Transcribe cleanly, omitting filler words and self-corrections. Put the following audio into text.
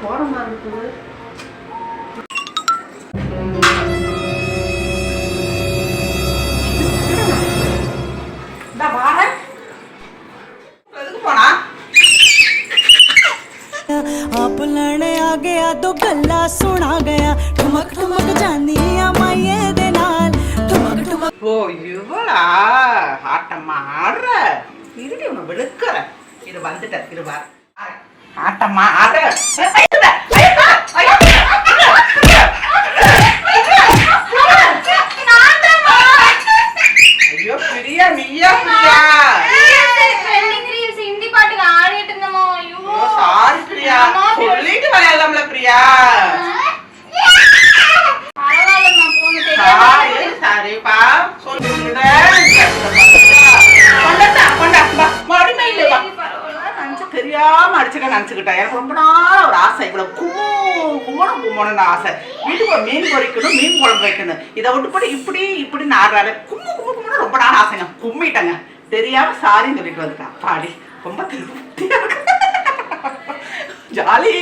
போற மாதிரி இருக்குது. आप लड़ने आ गया तो गल्ला सुना गया ठुमक ठुमक जानिया माये दे नाल ठुमक ठुमक ஓ இவளா ஆட்டம்மா ஆடுற இருடி உன்னை விழுக்கிற இது வந்துட்ட இருவா ஆட்டம்மா ஆடுற ஐயோ பிரியா நீயா பிரியா சாரி பிரியா சொல்லிட்டு விளையாடலாம்ல பிரியா சரிப்பா சொல்லுங்க தெரியாம அடிச்சுக்க நினைச்சுக்கிட்டேன். எனக்கு ரொம்ப நாள் ஒரு ஆசை இவ்வளவு கும்மணும் ஆசை. வீட்டுக்கு ஒரு மீன் பொரிக்கணும், மீன் குழம்பு வைக்கணும். இதை விட்டுப்படி இப்படி இப்படி நாடுறாரு கும்மு ரொம்ப நாள் ஆசைங்க. கும்மிட்டேங்க தெரியாம சாரின்னு சொல்லிட்டு வந்துட்டேன். பாடி ரொம்ப திருப்தியா இருக்கு. ஜாலி